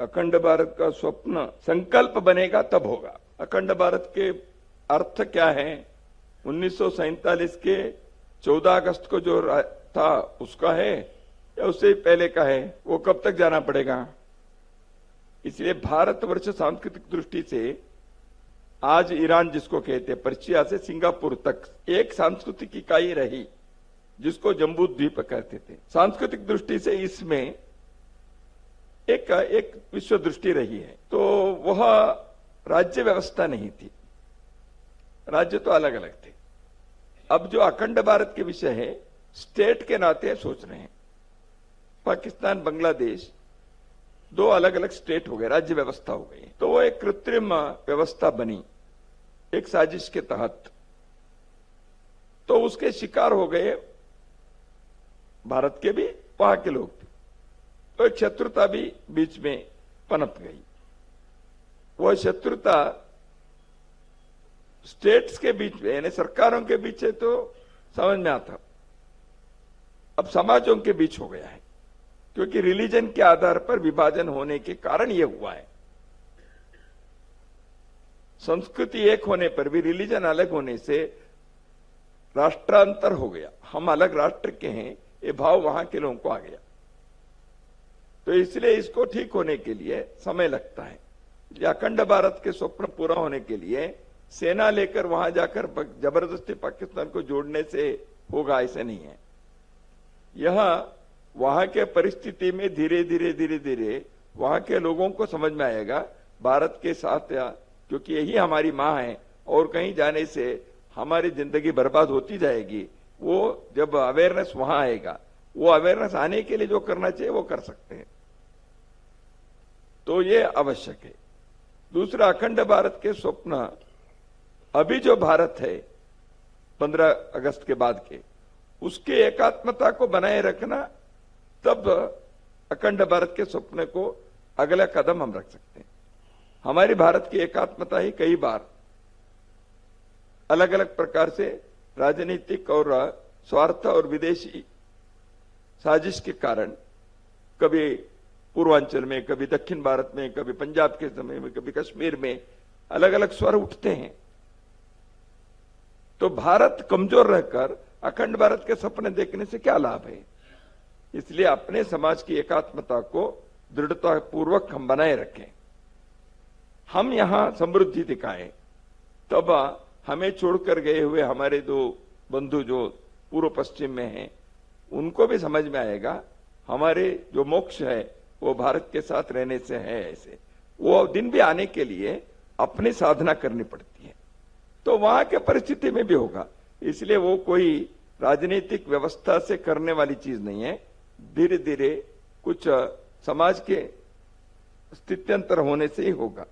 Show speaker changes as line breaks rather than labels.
अखंड भारत का स्वप्न संकल्प बनेगा तब होगा। अखंड भारत के अर्थ क्या है? 1947 के 14 अगस्त को जो था उसका है या उससे पहले का है? वो कब तक जाना पड़ेगा? इसलिए भारतवर्ष सांस्कृतिक दृष्टि से आज ईरान जिसको कहते हैं, पर्शिया से सिंगापुर तक एक सांस्कृतिक इकाई रही जिसको जम्बू द्वीप कहते थे। सांस्कृतिक दृष्टि से इसमें एक विश्व दृष्टि रही है। तो वह राज्य व्यवस्था नहीं थी, राज्य तो अलग अलग थे। अब जो अखंड भारत के विषय है, स्टेट के नाते सोच रहे हैं। पाकिस्तान, बांग्लादेश दो अलग अलग स्टेट हो गए, राज्य व्यवस्था हो गई। तो वो एक कृत्रिम व्यवस्था बनी एक साजिश के तहत। तो उसके शिकार हो गए भारत के भी, वहां के लोग भी। तो एक शत्रुता भी बीच में पनप गई। वह शत्रुता स्टेट्स के बीच में, यानी सरकारों के बीच है तो समझ में आता, अब समाजों के बीच हो गया है, क्योंकि रिलीजन के आधार पर विभाजन होने के कारण यह हुआ है। संस्कृति एक होने पर भी रिलीजन अलग होने से राष्ट्रांतर हो गया। हम अलग राष्ट्र के हैं, ये भाव वहां के लोगों को आ गया। तो इसलिए इसको ठीक होने के लिए समय लगता है। अखंड भारत के स्वप्न पूरा होने के लिए सेना लेकर वहां जाकर जबरदस्ती पाकिस्तान को जोड़ने से होगा, ऐसे नहीं है। यह वहां के परिस्थिति में धीरे धीरे वहां के लोगों को समझ में आएगा भारत के साथ, क्योंकि यही हमारी मां है और कहीं जाने से हमारी जिंदगी बर्बाद होती जाएगी। वो जब अवेयरनेस वहां आएगा, वो अवेयरनेस आने के लिए जो करना चाहिए वो कर सकते हैं। तो ये आवश्यक है। दूसरा, अखंड भारत के स्वप्न, अभी जो भारत है 15 अगस्त के बाद के, उसके एकात्मता को बनाए रखना, तब अखंड भारत के स्वप्न को अगला कदम हम रख सकते हैं। हमारी भारत की एकात्मता ही कई बार अलग अलग प्रकार से राजनीतिक और स्वार्थ और विदेशी साजिश के कारण, कभी पूर्वांचल में, कभी दक्षिण भारत में, कभी पंजाब के समय में, कभी कश्मीर में अलग अलग स्वर उठते हैं। तो भारत कमजोर रहकर अखंड भारत के सपने देखने से क्या लाभ है? इसलिए अपने समाज की एकात्मता को दृढ़ता पूर्वक हम बनाए रखें। हम यहां समृद्धि दिखाएं, तब हमें छोड़कर गए हुए हमारे दो बंधु जो पूर्व पश्चिम में हैं, उनको भी समझ में आएगा हमारे जो मोक्ष है वो भारत के साथ रहने से है। ऐसे वो दिन भी आने के लिए अपनी साधना करनी पड़ती है। तो वहां के परिस्थिति में भी होगा। इसलिए वो कोई राजनीतिक व्यवस्था से करने वाली चीज नहीं है। धीरे धीरे कुछ समाज के स्थित्यंतर होने से ही होगा।